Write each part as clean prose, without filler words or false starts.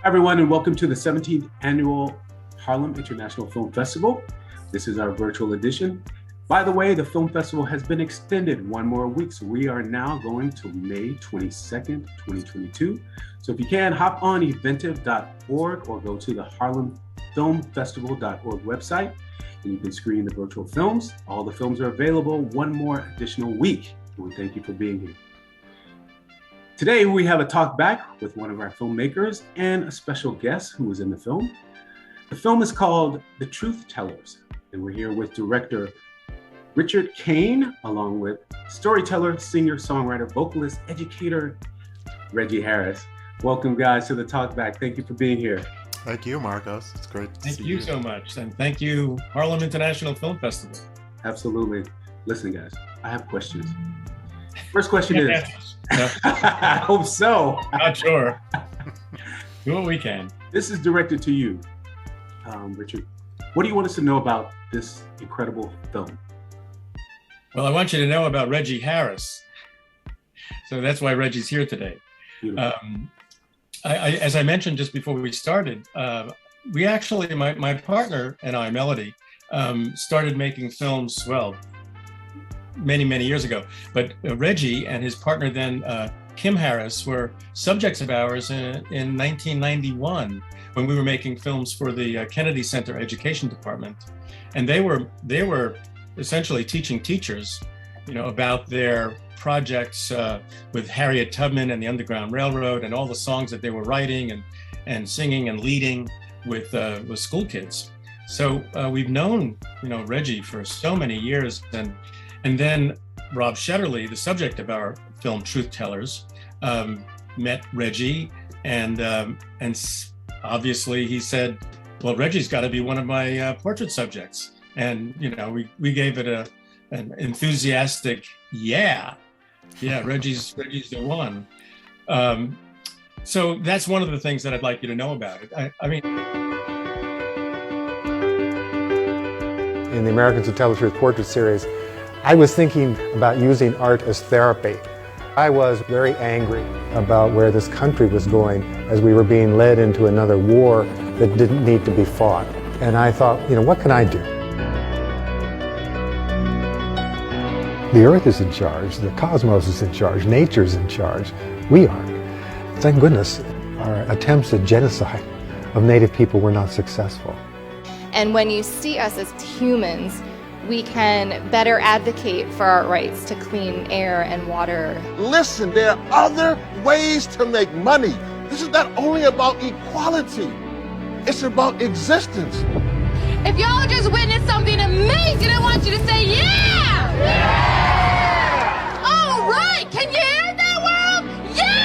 Everyone, and welcome to the 17th Annual Harlem International Film Festival. This is our virtual edition. By the way, the film festival has been extended one more week, so we are now going to May 22nd, 2022. So if you can, hop on eventive.org or go to the harlemfilmfestival.org website, and you can screen the virtual films. All the films are available one more additional week. And we thank you for being here. Today, we have a talk back with one of our filmmakers and a special guest who was in the film. The film is called The TruthTellers, and we're here with director Richard Kane, along with storyteller, singer, songwriter, vocalist, educator, Reggie Harris. Welcome, guys, to the talk back. Thank you for being here. Thank you, Marcos. It's great to see you. Thank you so much, and thank you, Harlem International Film Festival. Absolutely. Listen, guys, I have questions. First question is, No. I hope so. Not sure. Do what we can. This is directed to you, Richard. What do you want us to know about this incredible film? Well, I want you to know about Reggie Harris. So that's why Reggie's here today. As I mentioned just before we started, we actually, my partner and I, Melody, started making films, well, many years ago. But Reggie and his partner then, Kim Harris, were subjects of ours in 1991 when we were making films for the Kennedy Center Education Department. And they were essentially teaching teachers, about their projects with Harriet Tubman and the Underground Railroad and all the songs that they were writing and singing and leading with school kids. So we've known, Reggie for so many years. And then Rob Shetterly, the subject of our film TruthTellers, met Reggie, and obviously he said, well, Reggie's got to be one of my portrait subjects. And, we gave it an enthusiastic, yeah, Reggie's the one. So that's one of the things that I'd like you to know about it. I mean, in the Americans Who Tell the Truth portrait series, I was thinking about using art as therapy. I was very angry about where this country was going as we were being led into another war that didn't need to be fought. And I thought, what can I do? The earth is in charge, the cosmos is in charge, nature's in charge. We aren't. Thank goodness our attempts at genocide of Native people were not successful. And when you see us as humans, we can better advocate for our rights to clean air and water. Listen, there are other ways to make money. This is not only about equality, it's about existence. If y'all just witnessed something amazing, I want you to say, yeah! Yeah! All right, can you hear that, world? Yeah!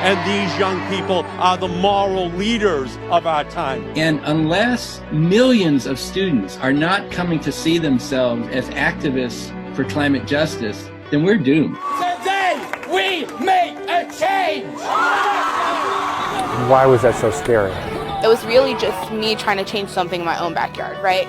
And these young people are the moral leaders of our time. And unless millions of students are not coming to see themselves as activists for climate justice, then we're doomed. Today, we make a change! Why was that so scary? It was really just me trying to change something in my own backyard, right?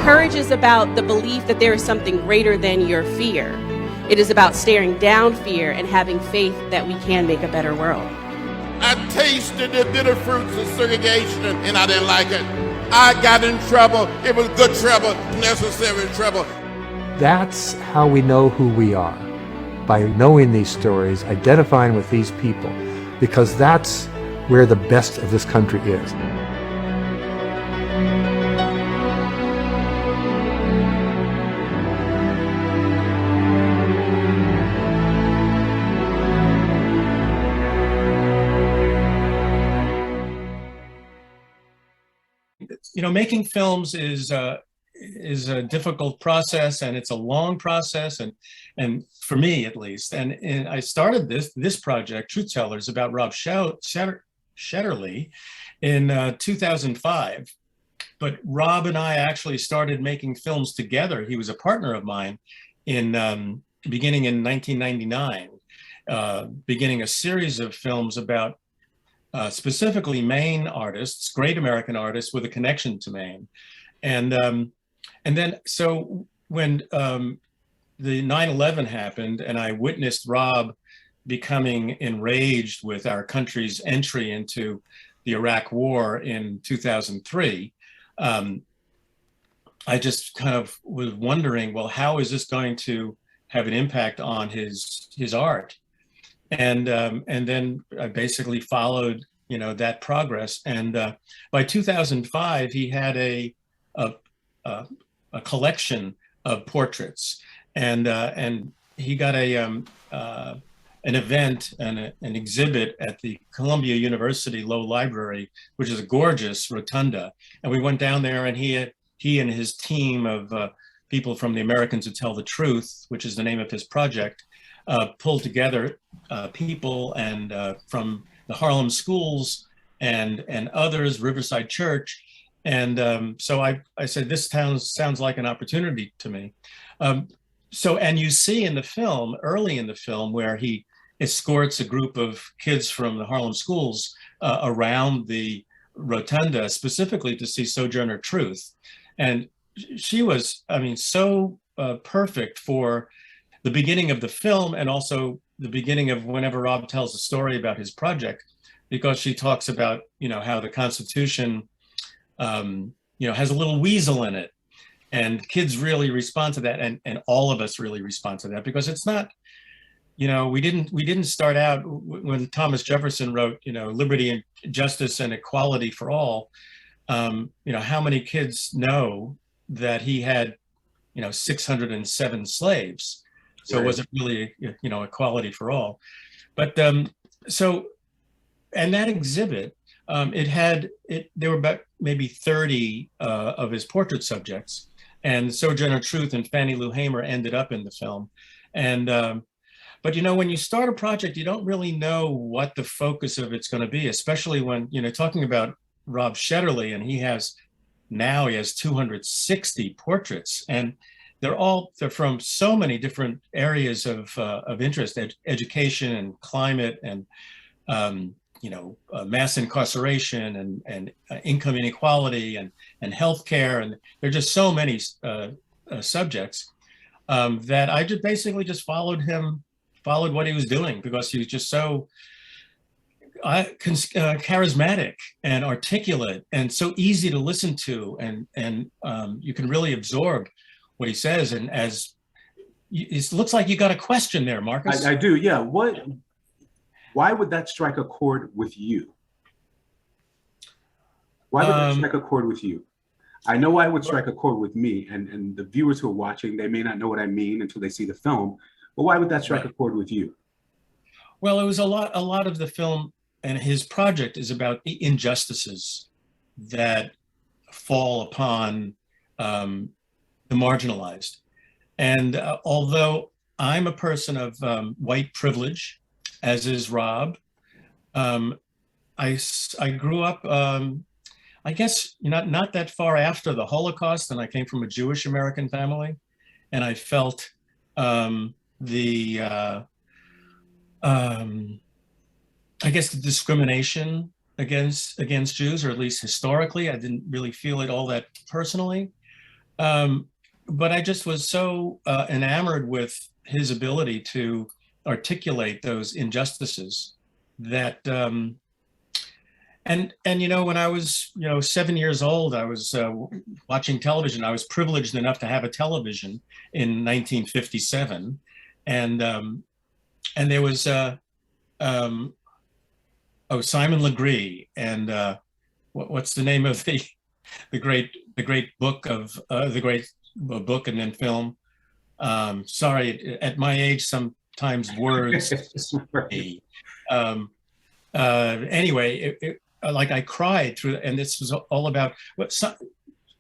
Courage is about the belief that there is something greater than your fear. It is about staring down fear and having faith that we can make a better world. I tasted the bitter fruits of segregation and I didn't like it. I got in trouble. It was good trouble, necessary trouble. That's how we know who we are, by knowing these stories, identifying with these people, because that's where the best of this country is. Making films is a difficult process, and it's a long process, and for me at least. And I started this project, TruthTellers, about Rob Shetterly in 2005. But Rob and I actually started making films together. He was a partner of mine in beginning in 1999, beginning a series of films about specifically Maine artists, great American artists with a connection to Maine. And then, so when the 9/11 happened and I witnessed Rob becoming enraged with our country's entry into the Iraq War in 2003, I just kind of was wondering, well, how is this going to have an impact on his art? And then I basically followed, that progress. And by 2005, he had a collection of portraits, and he got an event and an exhibit at the Columbia University Low Library, which is a gorgeous rotunda. And we went down there, and he and his team of people from the Americans Who Tell the Truth, which is the name of his project, pulled together people and from the Harlem schools and others, Riverside Church. And so I said, this town sounds like an opportunity to me. And you see in the film, early in the film, where he escorts a group of kids from the Harlem schools around the rotunda, specifically to see Sojourner Truth. And she was, so perfect for the beginning of the film, and also the beginning of whenever Rob tells a story about his project, because she talks about, how the Constitution, has a little weasel in it. And kids really respond to that, and all of us really respond to that, because it's not, we didn't start out when Thomas Jefferson wrote, liberty and justice and equality for all. How many kids know that he had, 607 slaves? So was it really, equality for all? But and that exhibit, there were about maybe 30 of his portrait subjects, and Sojourner Truth and Fannie Lou Hamer ended up in the film. And but when you start a project, you don't really know what the focus of it's going to be, especially when talking about Rob Shetterly, and he has 260 portraits, and they're from so many different areas of interest, education and climate and mass incarceration and income inequality and healthcare, and there are just so many subjects that I just basically followed what he was doing, because he was just so charismatic and articulate and so easy to listen to, and you can really absorb what he says. And as it looks like you got a question there, Marcus. I do, yeah. Why would that strike a chord with you? Why would that strike a chord with you? I know why it would strike a chord with me, and the viewers who are watching, they may not know what I mean until they see the film, but why would that strike a chord with you? Well, it was a lot of the film, and his project is about the injustices that fall upon the marginalized. And although I'm a person of white privilege, as is Rob, I grew up, I guess, not that far after the Holocaust, and I came from a Jewish American family, and I felt I guess the discrimination against Jews, or at least historically. I didn't really feel it all that personally, but I just was so enamored with his ability to articulate those injustices that and when I was 7 years old, I was watching television. I was privileged enough to have a television in 1957, and there was Simon Legree, and what's the name of the great book of the great book and then film? Sorry, at my age, sometimes words. Anyway, like I cried through, and this was all about what.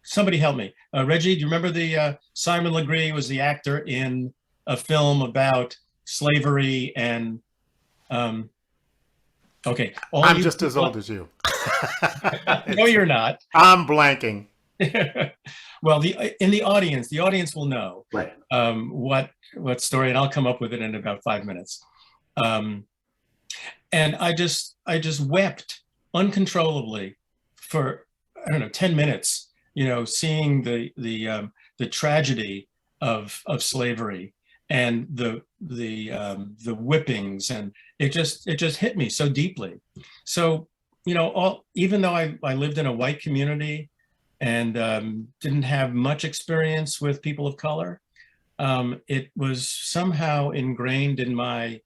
Somebody help me, Reggie. Do you remember the Simon Legree was the actor in a film about slavery and okay. I'm just as old as you. No, you're not. I'm blanking. Well, in the audience will know right. What story, and I'll come up with it in about 5 minutes. And I just wept uncontrollably for, I don't know, 10 minutes, seeing the tragedy of slavery and the whippings, and it just hit me so deeply. So, even though I lived in a white community and didn't have much experience with people of color, it was somehow ingrained in my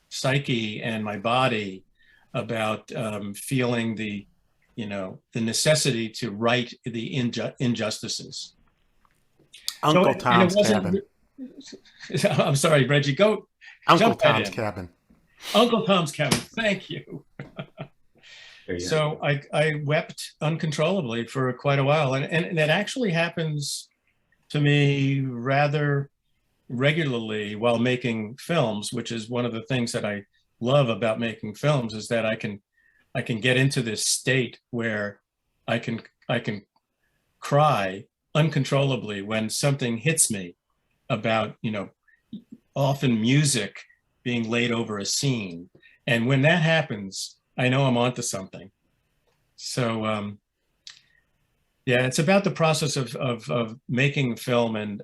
psyche and my body about feeling the necessity to right the injustices. Uncle Tom's Cabin. I'm sorry, Reggie, go. Uncle Tom's Cabin. Uncle Tom's Cabin, thank you. Yeah. So I wept uncontrollably for quite a while. And that actually happens to me rather regularly while making films, which is one of the things that I love about making films, is that I can get into this state where I can cry uncontrollably when something hits me about, often music being laid over a scene. And when that happens, I know I'm onto something. So yeah, it's about the process of making film and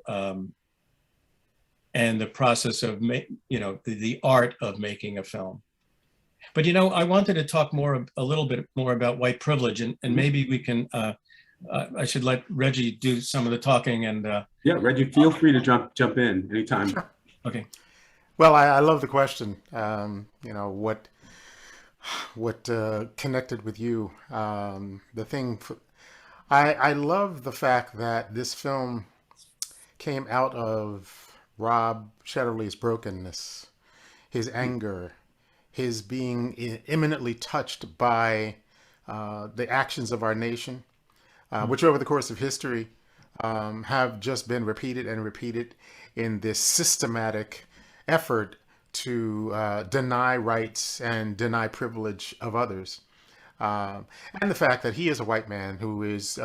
the process of the art of making a film. But I wanted to talk a little bit more about white privilege, and maybe we can. I should let Reggie do some of the talking. And yeah, Reggie, feel free to jump in anytime. Sure. Okay. Well, I love the question. What connected with you? The thing. I love the fact that this film came out of Rob Shetterly's brokenness, his anger, his being imminently touched by the actions of our nation, which over the course of history have just been repeated and repeated in this systematic effort to deny rights and deny privilege of others. And the fact that he is a white man who is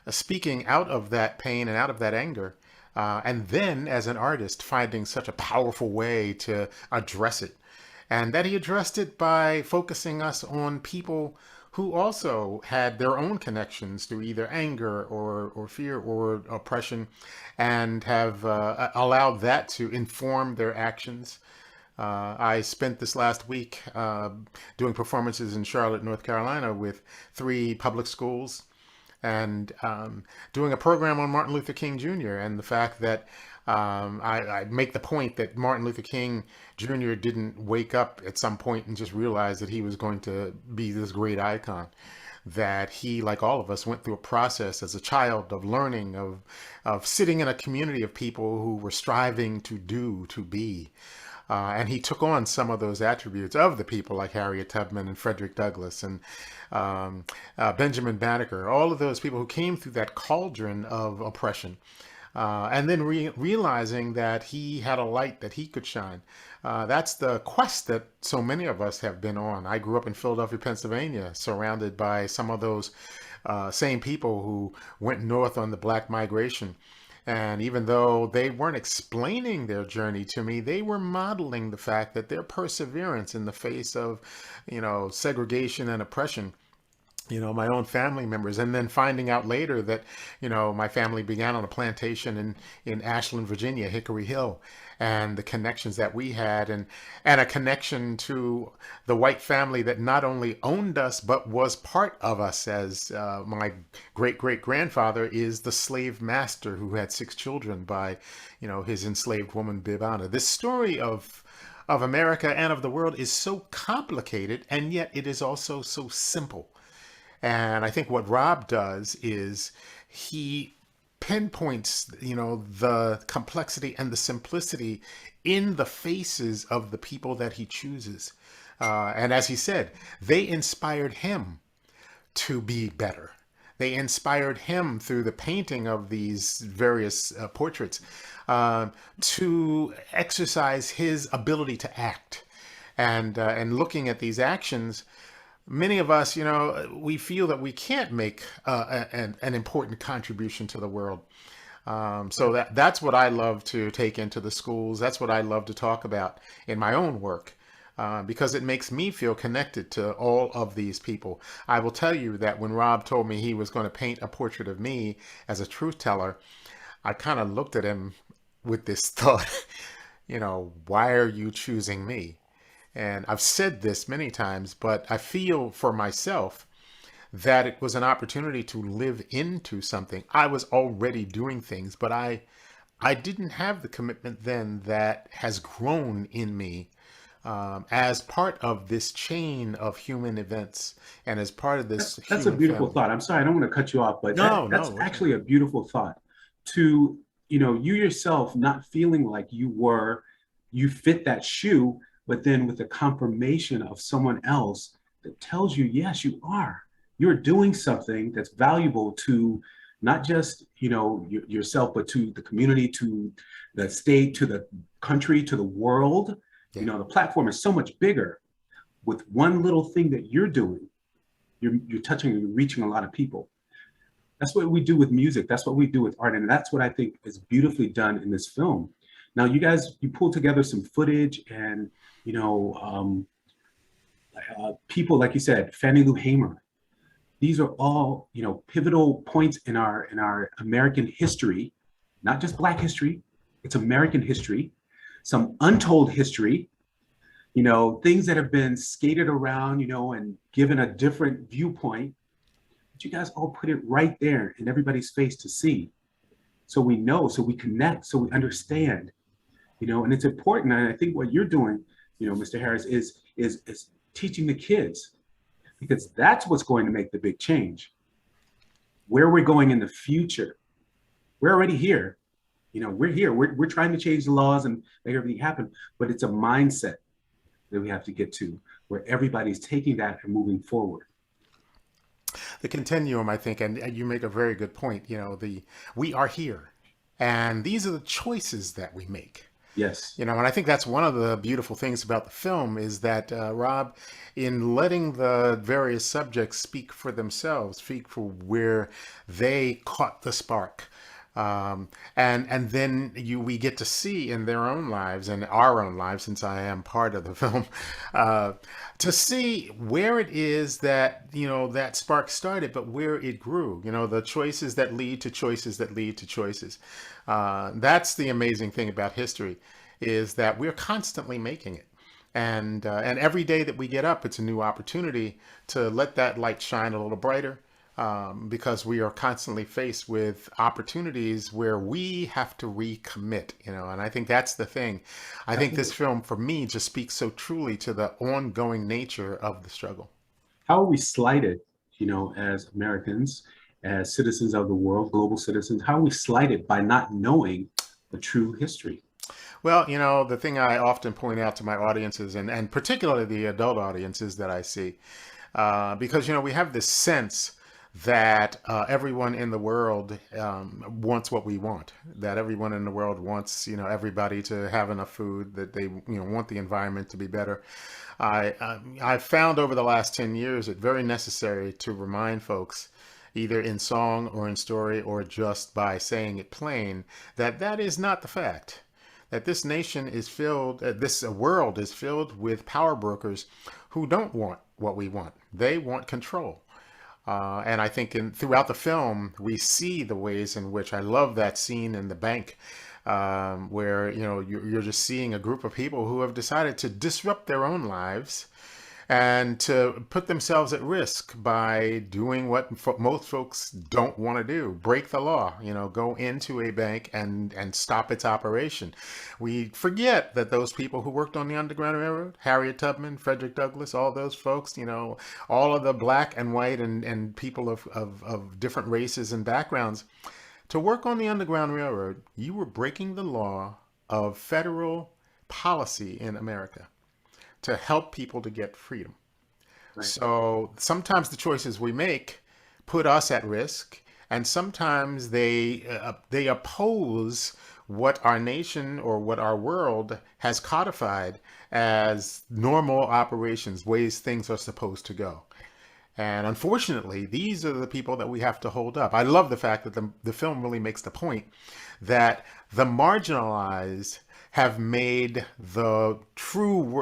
speaking out of that pain and out of that anger, and then as an artist finding such a powerful way to address it. And that he addressed it by focusing us on people who also had their own connections to either anger or fear or oppression, and have allowed that to inform their actions. I spent this last week doing performances in Charlotte, North Carolina with 3 public schools, and doing a program on Martin Luther King Jr. and the fact that I make the point that Martin Luther King Jr. didn't wake up at some point and just realize that he was going to be this great icon. That he, like all of us, went through a process as a child of learning, of sitting in a community of people who were striving to be. And he took on some of those attributes of the people like Harriet Tubman and Frederick Douglass and Benjamin Banneker, all of those people who came through that cauldron of oppression. And then realizing that he had a light that he could shine. That's the quest that so many of us have been on. I grew up in Philadelphia, Pennsylvania, surrounded by some of those same people who went north on the Black migration. And even though they weren't explaining their journey to me, they were modeling the fact that their perseverance in the face of, segregation and oppression, my own family members, and then finding out later that, my family began on a plantation in Ashland, Virginia, Hickory Hill, and the connections that we had, and a connection to the white family that not only owned us, but was part of us, as my great-great-grandfather is the slave master who had 6 children by, his enslaved woman, Bibana. This story of America and of the world is so complicated, and yet it is also so simple. And I think what Rob does is he pinpoints, the complexity and the simplicity in the faces of the people that he chooses. And as he said, they inspired him to be better. They inspired him through the painting of these various portraits to exercise his ability to act. And looking at these actions, many of us, we feel that we can't make an important contribution to the world. So that's what I love to take into the schools. That's what I love to talk about in my own work. Because it makes me feel connected to all of these people. I will tell you that when Rob told me he was going to paint a portrait of me as a truth teller, I kind of looked at him with this thought, why are you choosing me? And I've said this many times, but I feel for myself that it was an opportunity to live into something. I was already doing things, but I didn't have the commitment then that has grown in me as part of this chain of human events and as part of this. That's a beautiful thought. I'm sorry, I don't want to cut you off, but that's actually a beautiful thought. To, you yourself not feeling like you fit that shoe, but then with the confirmation of someone else that tells you, yes, you are. You're doing something that's valuable to not just, yourself, but to the community, to the state, to the country, to the world. Yeah. The platform is so much bigger. With one little thing that you're doing, you're touching and reaching a lot of people. That's what we do with music. That's what we do with art. And that's what I think is beautifully done in this film. Now, you pulled together some footage and, people, like you said, Fannie Lou Hamer. These are all, pivotal points in our American history, not just Black history. It's American history, some untold history, things that have been skated around, and given a different viewpoint. But you guys all put it right there in everybody's face to see. So we know, so we connect, so we understand, and it's important. And I think what you're doing, Mr. Harris, is teaching the kids, because that's what's going to make the big change. Where we're going in the future, we're already here. We're here. We're trying to change the laws and make everything happen, but it's a mindset that we have to get to where everybody's taking that and moving forward. The continuum, I think, and you make a very good point. We are here, and these are the choices that we make. Yes. And I think that's one of the beautiful things about the film is that, Rob, in letting the various subjects speak for themselves, speak for where they caught the spark. And then we get to see in their own lives and our own lives, since I am part of the film, to see where it is that, that spark started, but where it grew, the choices that lead to choices that lead to choices. That's the amazing thing about history, is that we're constantly making it. And every day that we get up, it's a new opportunity to let that light shine a little brighter. Because we are constantly faced with opportunities where we have to recommit, and I think that's the thing. I think this film, for me, just speaks so truly to the ongoing nature of the struggle. How are we slighted, as Americans, as citizens of the world, global citizens? How are we slighted by not knowing the true history? Well, the thing I often point out to my audiences, and particularly the adult audiences that I see, because, we have this sense that everyone in the world wants what we want, that everyone in the world wants, everybody to have enough food, that they, want the environment to be better. I've found over the last 10 years it very necessary to remind folks, either in song or in story or just by saying it plain, that is not the fact. That this nation is filled, this world is filled with power brokers who don't want what we want. They want control. And I think throughout the film, we see the ways in which, I love that scene in the bank where, you're just seeing a group of people who have decided to disrupt their own lives and to put themselves at risk by doing what most folks don't want to do, break the law, go into a bank and stop its operation. We forget that those people who worked on the Underground Railroad, Harriet Tubman, Frederick Douglass, all those folks, all of the black and white and people of different races and backgrounds, to work on the Underground Railroad, you were breaking the law of federal policy in America to help people to get freedom. Right. So sometimes the choices we make put us at risk, and sometimes they oppose what our nation or what our world has codified as normal operations, ways things are supposed to go. And unfortunately, these are the people that we have to hold up. I love the fact that the film really makes the point that the marginalized have made the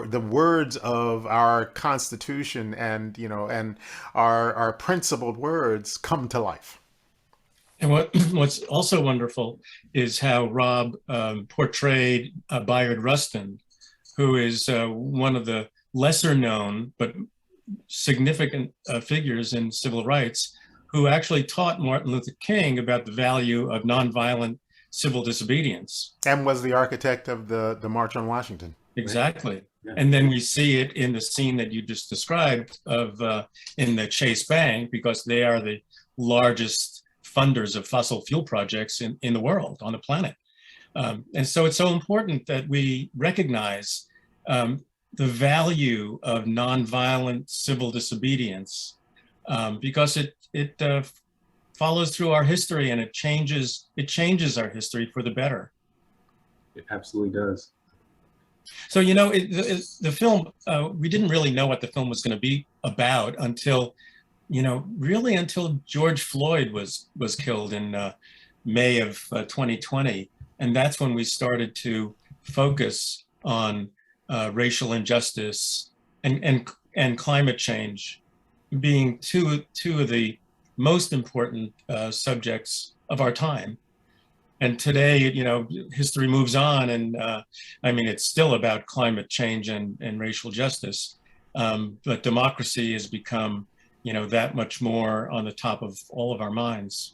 the words of our Constitution and, you know, and our principled words come to life. And what's also wonderful is how Rob portrayed Bayard Rustin, who is one of the lesser known but significant figures in civil rights, who actually taught Martin Luther King about the value of nonviolent civil disobedience. And was the architect of the March on Washington. Exactly. Yeah. And then we see it in the scene that you just described of in the Chase Bank, because they are the largest funders of fossil fuel projects in the world, on the planet. And so it's so important that we recognize the value of nonviolent civil disobedience, because it follows through our history, and it changes our history for the better. It absolutely does. So, you know, the film, we didn't really know what the film was going to be about until, you know, really until George Floyd was killed in May of 2020. And that's when we started to focus on racial injustice and climate change being two of the most important subjects of our time. And today, you know, history moves on, and I mean, it's still about climate change and racial justice, but democracy has become, you know, that much more on the top of all of our minds.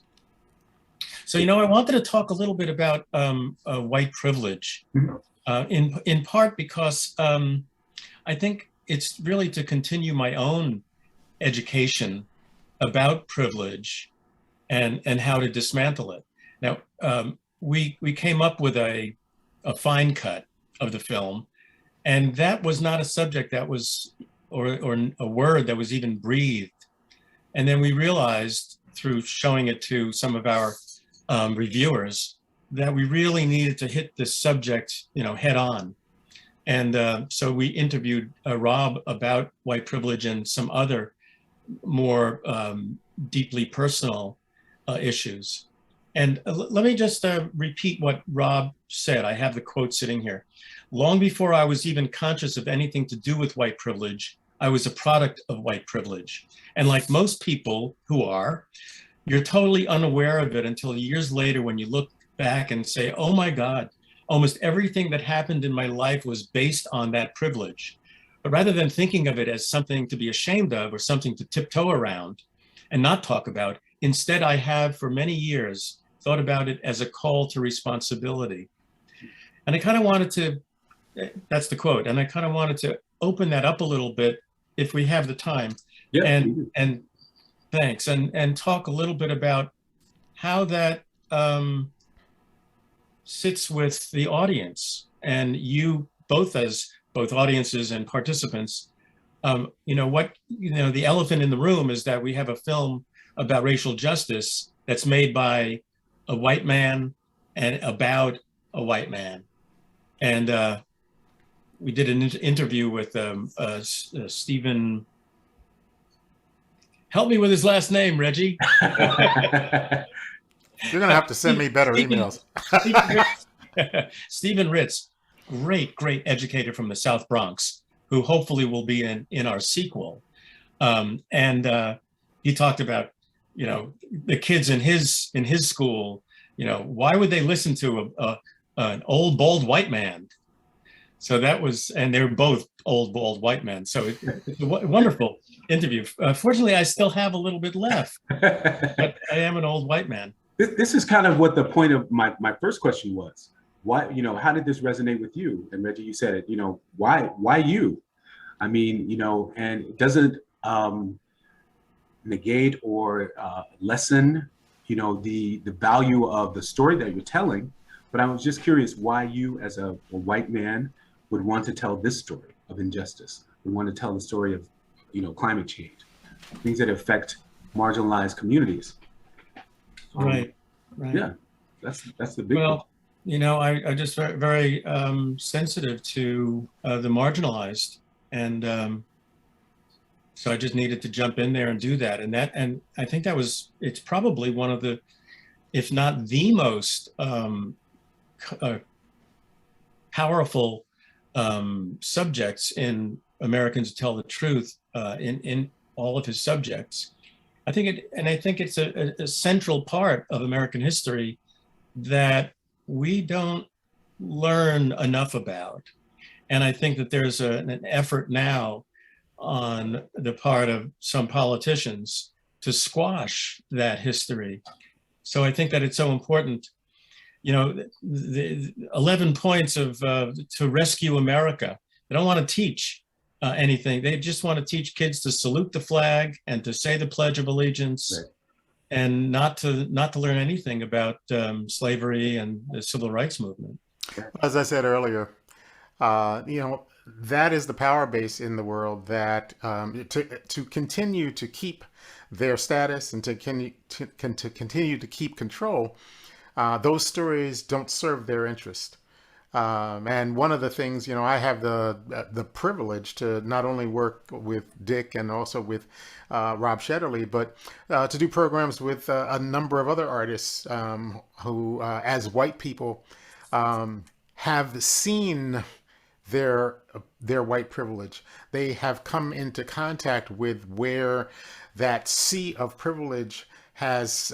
So, you know, I wanted to talk a little bit about white privilege, in part because I think it's really to continue my own education about privilege and how to dismantle it. Now, we came up with a fine cut of the film, and that was not a subject that was, or a word that was even breathed. And then we realized through showing it to some of our reviewers that we really needed to hit this subject, you know, head on. And so we interviewed Rob about white privilege and some other more deeply personal issues. And let me just repeat what Rob said. I have the quote sitting here. Long before I was even conscious of anything to do with white privilege, I was a product of white privilege. And like most people who are, you're totally unaware of it until years later when you look back and say, oh my God, almost everything that happened in my life was based on that privilege. But rather than thinking of it as something to be ashamed of or something to tiptoe around and not talk about, instead I have for many years thought about it as a call to responsibility. And I kind of wanted to, that's the quote, and I kind of wanted to open that up a little bit if we have the time. Yeah, and thanks, and talk a little bit about how that sits with the audience, and you both as both audiences and participants. You know, the elephant in the room is that we have a film about racial justice that's made by a white man and about a white man. And we did an interview with Stephen, help me with his last name, Reggie. You're gonna have to send me better emails. Stephen Ritz, great educator from the South Bronx, who hopefully will be in our sequel. And he talked about, you know, the kids in his school, you know, why would they listen to an old, bald white man? So that was, and they're both old, bald white men. So it's a wonderful interview. Fortunately, I still have a little bit left, but I am an old white man. This is kind of what the point of my first question was. Why, you know, how did this resonate with you? And Reggie, you said it, you know, why you? I mean, you know, and it doesn't negate or lessen, you know, the value of the story that you're telling. But I was just curious why you, as a white man, would want to tell this story of injustice, would want to tell the story of, you know, climate change, things that affect marginalized communities. Right. Yeah, that's the big one. You know, I just very sensitive to the marginalized, and So I just needed to jump in there and do that. And I think it's probably one of the, if not the most powerful subjects in Americans Who Tell the Truth, in all of his subjects. I think it's a central part of American history that we don't learn enough about. And I think that there's an effort now on the part of some politicians to squash that history. So I think that it's so important. The 11 points of to rescue America. They don't want to teach anything. They just want to teach kids to salute the flag and to say the Pledge of Allegiance, right, and not to learn anything about slavery and the civil rights movement. As I said earlier, that is the power base in the world that to continue to keep their status and to continue to keep control. Those stories don't serve their interest. And one of the things, I have the privilege to not only work with Dick and also with Rob Shetterly, but to do programs with a number of other artists who, as white people, have seen their white privilege. They have come into contact with where that sea of privilege has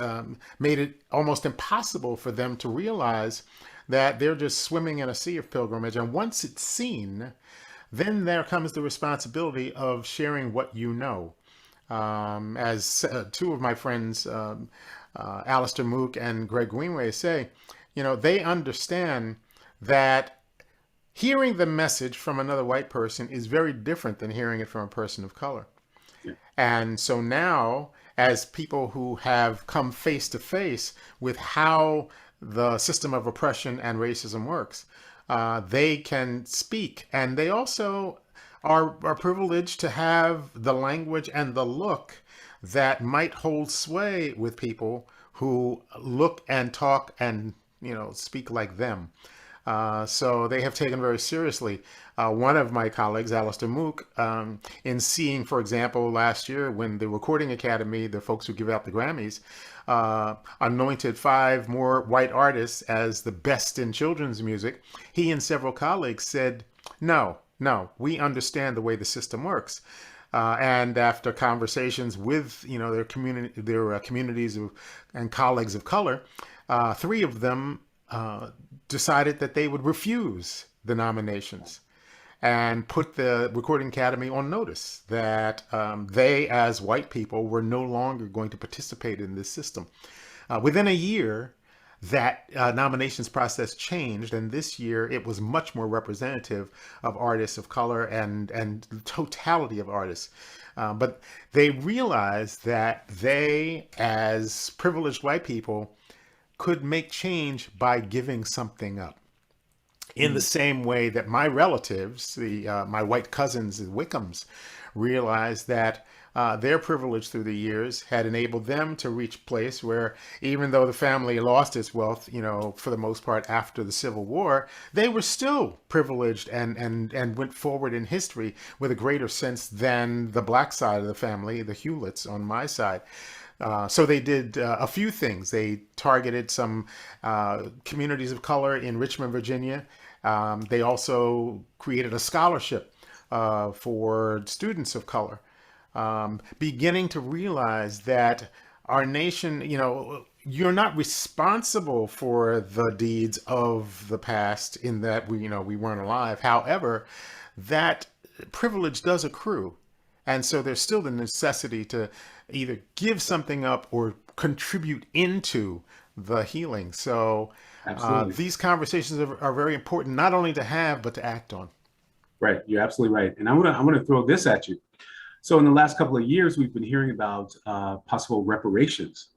made it almost impossible for them to realize that they're just swimming in a sea of pilgrimage. And once it's seen, then there comes the responsibility of sharing what you know. As two of my friends, Alistair Mook and Greg Greenway, say, they understand that hearing the message from another white person is very different than hearing it from a person of color. Yeah. And so now, as people who have come face to face with how the system of oppression and racism works, they can speak. And they also are privileged to have the language and the look that might hold sway with people who look and talk and, speak like them. So they have taken very seriously. One of my colleagues, Alistair Mook, in seeing, for example, last year when the Recording Academy, the folks who give out the Grammys, anointed 5 more white artists as the best in children's music, he and several colleagues said, no, we understand the way the system works. And after conversations with, their communities and colleagues of color, 3 of them decided that they would refuse the nominations and put the Recording Academy on notice that they, as white people, were no longer going to participate in this system. Within a year, that nominations process changed, and this year it was much more representative of artists of color and the totality of artists. But they realized that they, as privileged white people, could make change by giving something up. In the same way that my relatives, my white cousins, the Wickhams, realized that their privilege through the years had enabled them to reach a place where, even though the family lost its wealth, for the most part after the Civil War, they were still privileged and went forward in history with a greater sense than the black side of the family, the Hewletts on my side. So they did a few things. They targeted some communities of color in Richmond, Virginia. They also created a scholarship for students of color, beginning to realize that our nation, you're not responsible for the deeds of the past in that we weren't alive. However, that privilege does accrue. And so there's still the necessity to either give something up or contribute into the healing. So these conversations are very important, not only to have, but to act on. Right. You're absolutely right. And I'm gonna throw this at you. So in the last couple of years, we've been hearing about possible reparations.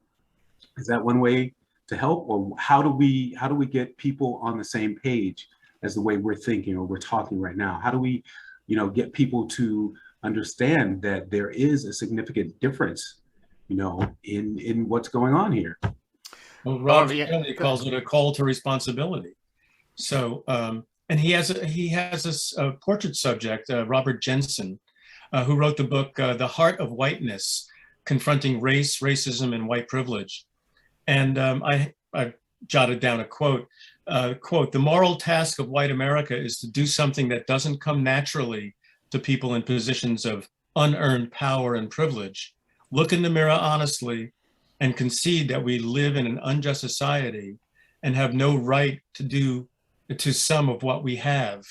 Is that one way to help, or how do we get people on the same page as the way we're thinking or we're talking right now? How do we, get people to understand that there is a significant difference, in what's going on here? Well, Rob Shetterly calls it a call to responsibility. So, and he has a portrait subject, Robert Jensen, who wrote the book, The Heart of Whiteness, Confronting Race, Racism, and White Privilege. And I jotted down a quote, "The moral task of white America is to do something that doesn't come naturally to people in positions of unearned power and privilege. Look in the mirror honestly and concede that we live in an unjust society and have no right to do to some of what we have."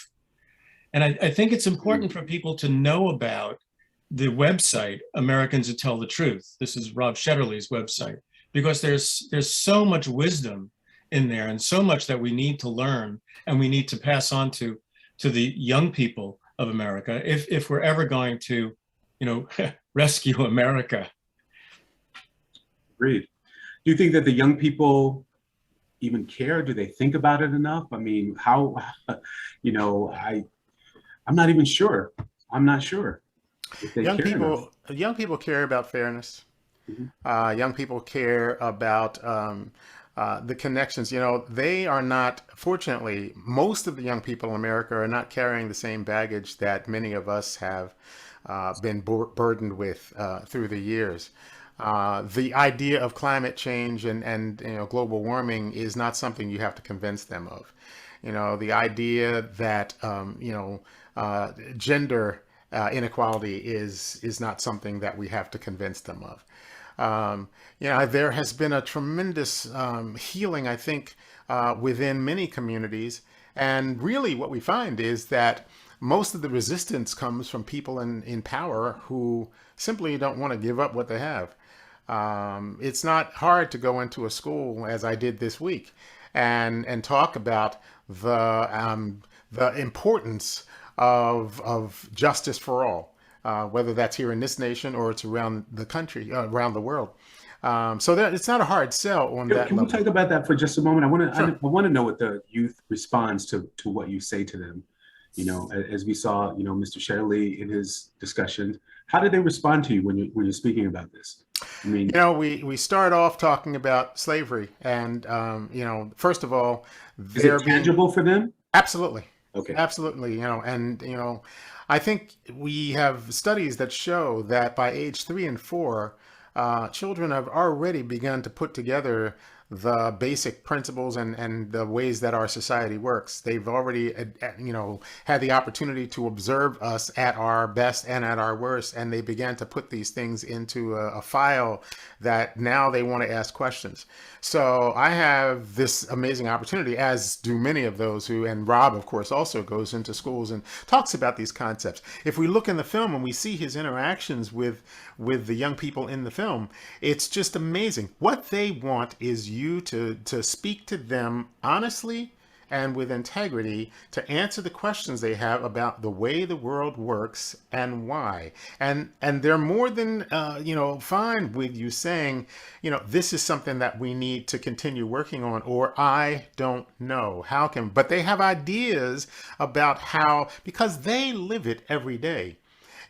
And I think it's important for people to know about the website, Americans Who Tell the Truth. This is Rob Shetterly's website, because there's so much wisdom in there and so much that we need to learn and we need to pass on to the young people of America if we're ever going to, rescue America. Agreed. Do you think that the young people even care? Do they think about it enough? I mean, how, I'm not even sure. I'm not sure if they care enough. Young people care about fairness. Young people care about the connections. They are not, fortunately, most of the young people in America are not carrying the same baggage that many of us have been burdened with through the years. The idea of climate change and global warming is not something you have to convince them of. The idea that gender inequality is not something that we have to convince them of. There has been a tremendous healing, I think, within many communities. And really what we find is that most of the resistance comes from people in power who simply don't want to give up what they have. It's not hard to go into a school, as I did this week, and talk about the importance of justice for all, whether that's here in this nation or it's around the country, around the world. So it's not a hard sell on that Can level. we talk about that for just a moment? I want to know what the youth responds to what you say to them. As we saw, Mr. Shetterly in his discussions, how did they respond to you when you're speaking about this? I mean, we start off talking about slavery, and first of all, is it tangible for them? Absolutely. Okay. Absolutely. I think we have studies that show that by age 3 and 4, children have already begun to put together the basic principles and the ways that our society works. They've already, had the opportunity to observe us at our best and at our worst, and they began to put these things into a file that now they want to ask questions. So I have this amazing opportunity, as do many of those and Rob, of course, also goes into schools and talks about these concepts. If we look in the film and we see his interactions with the young people in the film, it's just amazing. What they want is you to speak to them honestly and with integrity to answer the questions they have about the way the world works and why. And they're more than fine with you saying, this is something that we need to continue working on, or I don't know how can. But they have ideas about how, because they live it every day,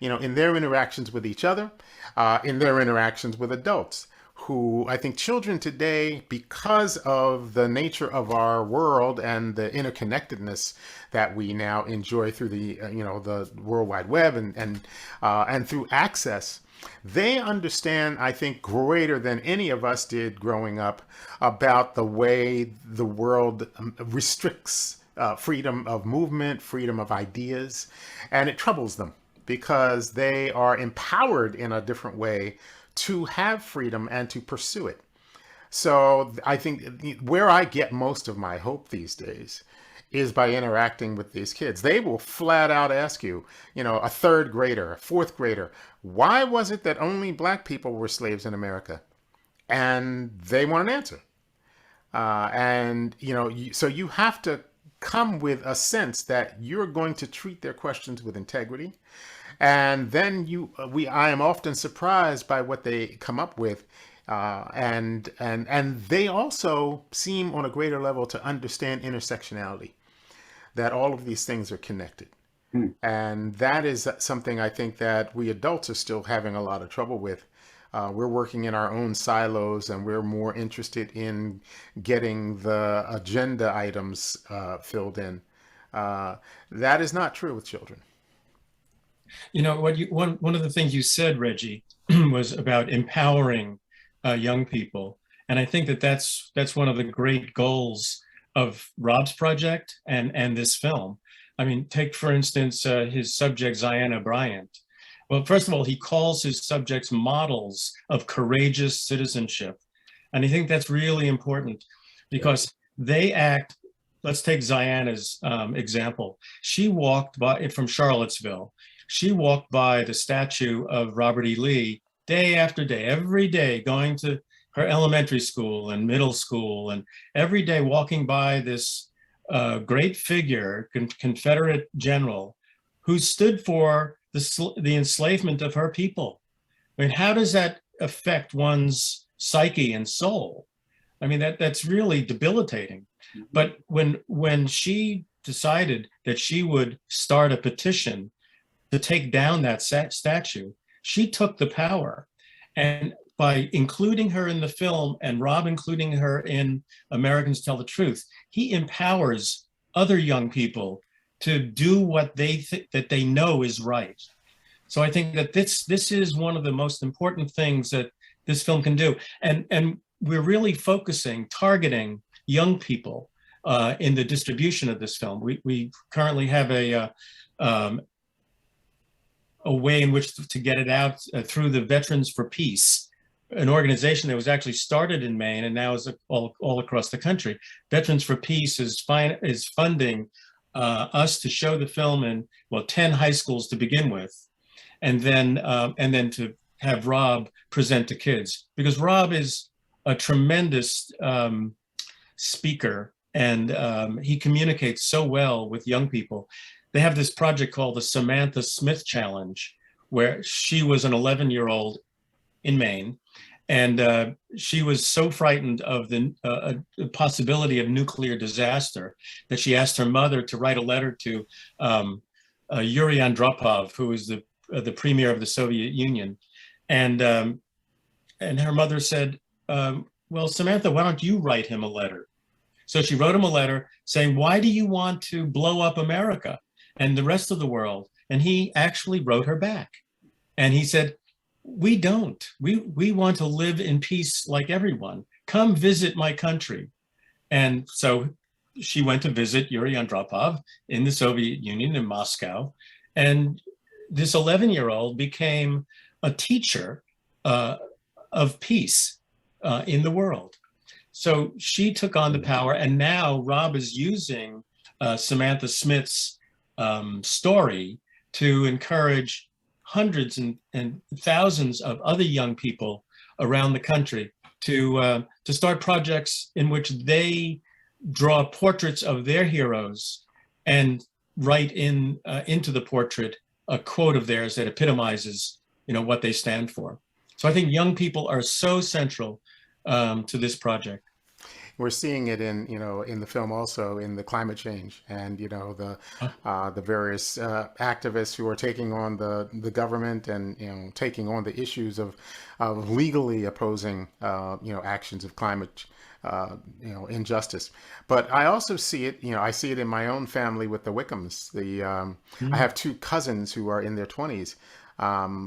in their interactions with each other, in their interactions with adults. Who I think children today, because of the nature of our world and the interconnectedness that we now enjoy through the World Wide Web and through access, they understand, I think, greater than any of us did growing up about the way the world restricts freedom of movement, freedom of ideas, and it troubles them because they are empowered in a different way to have freedom and to pursue it. So I think where I get most of my hope these days is by interacting with these kids. They will flat out ask you, a third grader, a fourth grader, why was it that only black people were slaves in America? And they want an answer. So you have to come with a sense that you're going to treat their questions with integrity. And then I am often surprised by what they come up with, and they also seem on a greater level to understand intersectionality, that all of these things are connected. And that is something I think that we adults are still having a lot of trouble with. We're working in our own silos, and we're more interested in getting the agenda items filled in. That is not true with children. You know, one of the things you said, Reggie, was about empowering young people, and I think that that's one of the great goals of Rob's project and this film. I mean, take for instance his subject Ziana Bryant. Well, first of all, he calls his subjects models of courageous citizenship, and I think that's really important because they act. Let's take Ziana's example. She walked by from Charlottesville. She walked by the statue of Robert E. Lee day after day, every day, going to her elementary school and middle school, and every day walking by this great figure, Confederate general, who stood for the enslavement of her people. I mean, how does that affect one's psyche and soul? I mean, that's really debilitating. But when she decided that she would start a petition to take down that statue, she took the power. And by including her in the film and Rob including her in Americans Tell the Truth, he empowers other young people to do what they think that they know is right. So I think that this is one of the most important things that this film can do. And we're really targeting young people in the distribution of this film. We currently have a way in which to get it out through the Veterans for Peace, an organization that was actually started in Maine and now is all across the country. Veterans for Peace is funding us to show the film in 10 high schools to begin with, and then to have Rob present to kids, because Rob is a tremendous speaker, and he communicates so well with young people. They have this project called the Samantha Smith Challenge, where she was an 11-year-old in Maine, and she was so frightened of the possibility of nuclear disaster that she asked her mother to write a letter to Yuri Andropov, who was the premier of the Soviet Union, and her mother said, "Well, Samantha, why don't you write him a letter?" So she wrote him a letter saying, "Why do you want to blow up America and the rest of the world?" And he actually wrote her back. And he said, "We don't. We want to live in peace like everyone. Come visit my country." And so she went to visit Yuri Andropov in the Soviet Union in Moscow. And this 11-year-old became a teacher of peace in the world. So she took on the power, and now Rob is using Samantha Smith's story to encourage hundreds and thousands of other young people around the country to start projects in which they draw portraits of their heroes and write into the portrait a quote of theirs that epitomizes, what they stand for. So I think young people are so central to this project. We're seeing it in the film also in the climate change and the various activists who are taking on the government and taking on the issues of legally opposing actions of climate injustice. But I also see it, I see it in my own family with the Wickhams. I have two cousins who are in their 20s.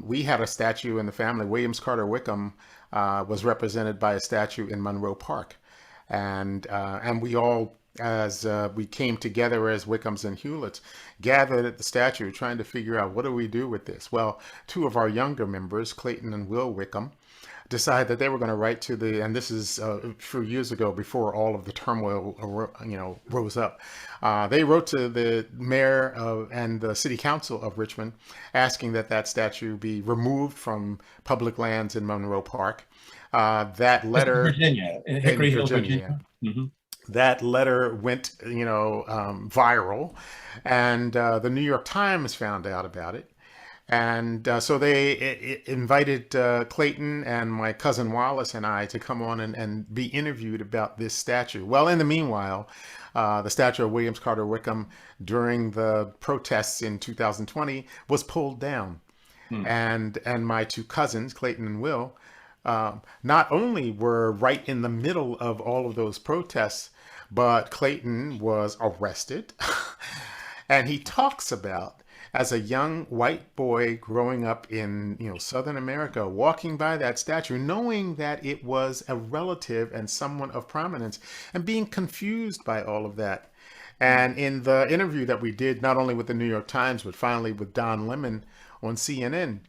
We had a statue in the family. Williams Carter Wickham was represented by a statue in Monroe Park. And we all, as we came together as Wickhams and Hewletts, gathered at the statue trying to figure out, what do we do with this? Well, two of our younger members, Clayton and Will Wickham, decided that they were going to write to and this is a few years ago before all of the turmoil, rose up. They wrote to the mayor and the city council of Richmond asking that statue be removed from public lands in Monroe Park. That letter, Virginia, in Hickory Hill, Virginia. Mm-hmm. That letter went, viral, and the New York Times found out about it. And so they invited Clayton and my cousin Wallace and I to come on and be interviewed about this statue. Well, in the meanwhile, the statue of Williams Carter Wickham during the protests in 2020 was pulled down. And my two cousins, Clayton and Will, not only were right in the middle of all of those protests, but Clayton was arrested. And he talks about as a young white boy growing up in, Southern America, walking by that statue, knowing that it was a relative and someone of prominence, and being confused by all of that. And in the interview that we did, not only with the New York Times, but finally with Don Lemon on CNN,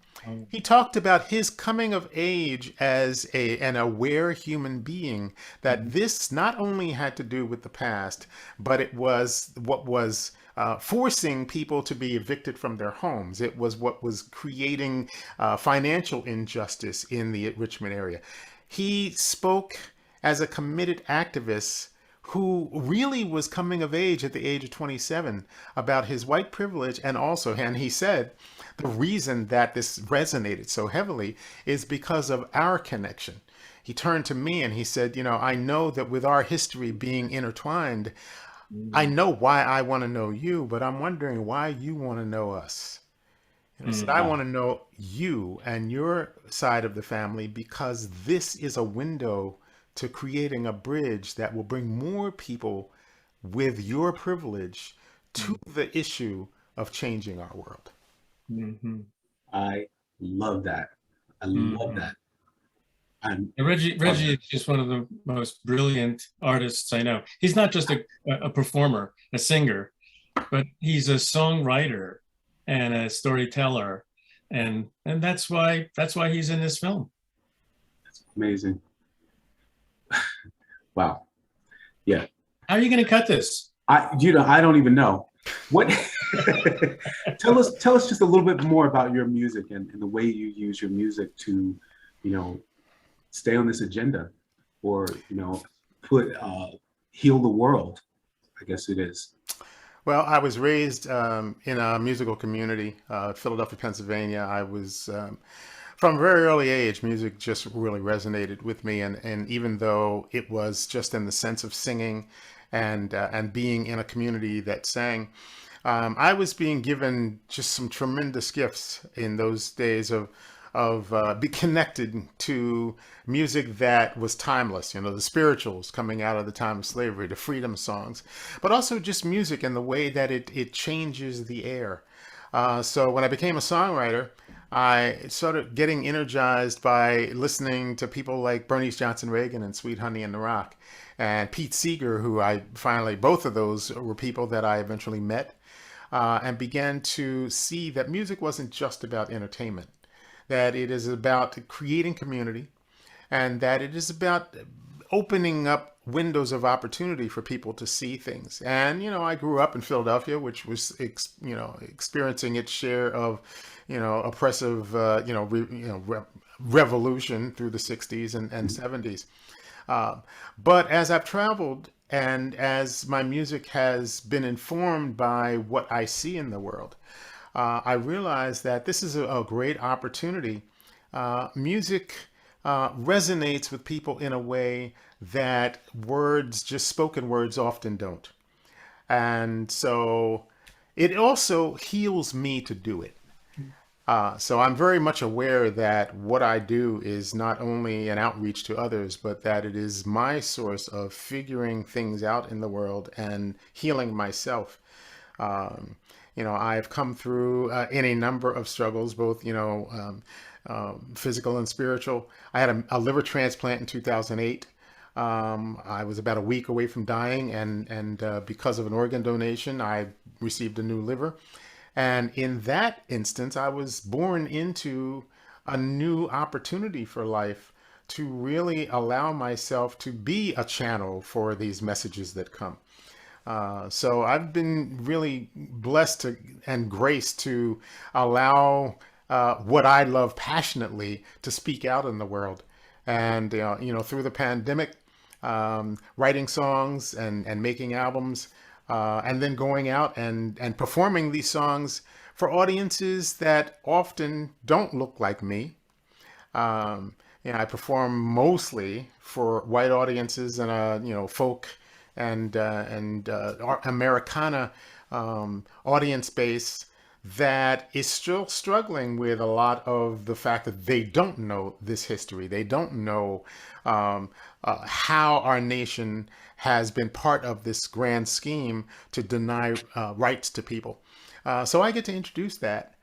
he talked about his coming of age as an aware human being, that this not only had to do with the past, but it was what was forcing people to be evicted from their homes. It was what was creating financial injustice in the Richmond area. He spoke as a committed activist who really was coming of age at the age of 27 about his white privilege. And he said, the reason that this resonated so heavily is because of our connection. He turned to me and he said, I know that with our history being intertwined, I know why I want to know you, but I'm wondering why you want to know us. And I said, I want to know you and your side of the family, because this is a window to creating a bridge that will bring more people with your privilege to the issue of changing our world. Mm-hmm. I love that. I love that. Reggie is just one of the most brilliant artists I know. He's not just a performer, a singer, but he's a songwriter and a storyteller, and that's why he's in this film. That's amazing. Wow. Yeah. How are you going to cut this? I don't even know. What? Tell us just a little bit more about your music and the way you use your music to, stay on this agenda, or heal the world, I guess it is. Well, I was raised in a musical community, Philadelphia, Pennsylvania. I was from a very early age, music just really resonated with me, and even though it was just in the sense of singing and being in a community that sang, I was being given just some tremendous gifts in those days of be connected to music that was timeless, the spirituals coming out of the time of slavery, the freedom songs, but also just music and the way that it changes the air. So when I became a songwriter, I started getting energized by listening to people like Bernice Johnson Reagan and Sweet Honey in the Rock, and Pete Seeger, who both of those were people that I eventually met, and began to see that music wasn't just about entertainment, that it is about creating community, and that it is about opening up windows of opportunity for people to see things. And, I grew up in Philadelphia, which was, experiencing its share of, oppressive, revolution through the 60s and 70s. But as I've traveled and as my music has been informed by what I see in the world, I realized that this is a great opportunity. Music resonates with people in a way that spoken words often don't. And so it also heals me to do it. So I'm very much aware that what I do is not only an outreach to others, but that it is my source of figuring things out in the world and healing myself. I've come through any number of struggles, both, physical and spiritual. I had a liver transplant in 2008. I was about a week away from dying, and because of an organ donation, I received a new liver. And in that instance, I was born into a new opportunity for life to really allow myself to be a channel for these messages that come. So I've been really blessed and graced to allow what I love passionately to speak out in the world. And, through the pandemic, writing songs and making albums, and then going out and performing these songs for audiences that often don't look like me. I perform mostly for white audiences and folk and Americana audience base that is still struggling with a lot of the fact that they don't know this history. They don't know how our nation has been part of this grand scheme to deny rights to people. So I get to introduce that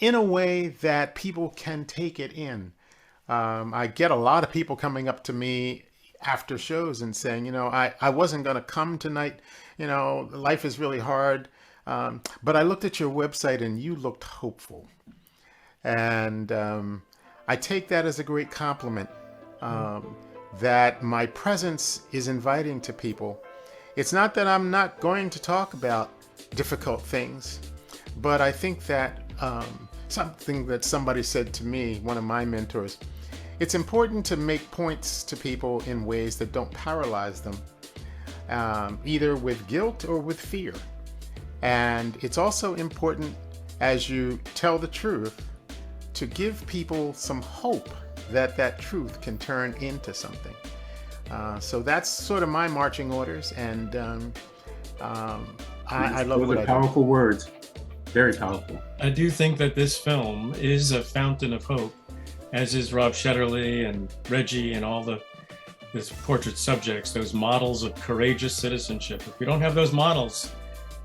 in a way that people can take it in. I get a lot of people coming up to me after shows and saying, I wasn't going to come tonight. Life is really hard. But I looked at your website and you looked hopeful. And I take that as a great compliment, that my presence is inviting to people. It's not that I'm not going to talk about difficult things, but I think that something that somebody said to me, one of my mentors, it's important to make points to people in ways that don't paralyze them, either with guilt or with fear. And it's also important, as you tell the truth, to give people some hope that that truth can turn into something. So that's sort of my marching orders, and I love what I do. Those are powerful words, very powerful. I do think that this film is a fountain of hope, as is Rob Shetterly and Reggie and all this portrait subjects, those models of courageous citizenship. If we don't have those models,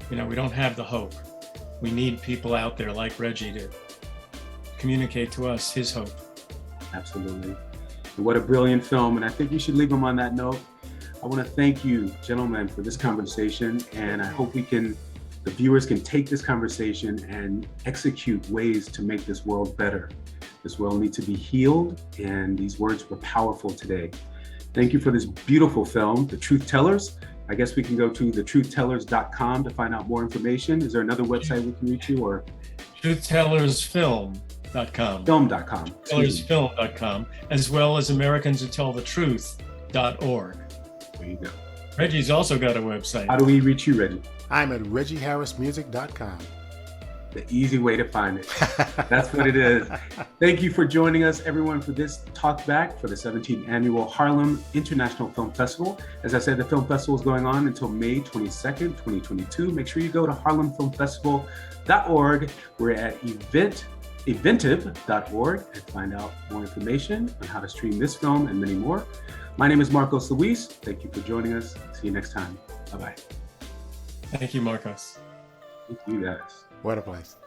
we don't have the hope. We need people out there like Reggie to communicate to us his hope. Absolutely. And what a brilliant film. And I think we should leave them on that note. I want to thank you, gentlemen, for this conversation. And I hope the viewers can take this conversation and execute ways to make this world better. This world needs to be healed. And these words were powerful today. Thank you for this beautiful film, The Truth Tellers. I guess we can go to TruthTellers.com to find out more information. Is there another website we can reach you, or? TruthTellersFIlm.com. Film.com. TruthTellersFIlm.com, as well as AmericansWhoTellTheTruth.org. There you go. Reggie's also got a website. How do we reach you, Reggie? I'm at ReggieHarrisMusic.com. The easy way to find it. That's what it is. Thank you for joining us, everyone, for this talk back for the 17th Annual Harlem International Film Festival. As I said, the film festival is going on until May 22nd, 2022. Make sure you go to harlemfilmfestival.org. We're at eventive.org and find out more information on how to stream this film and many more. My name is Marcos Luis. Thank you for joining us. See you next time. Bye-bye. Thank you, Marcos. Thank you, guys. What a place.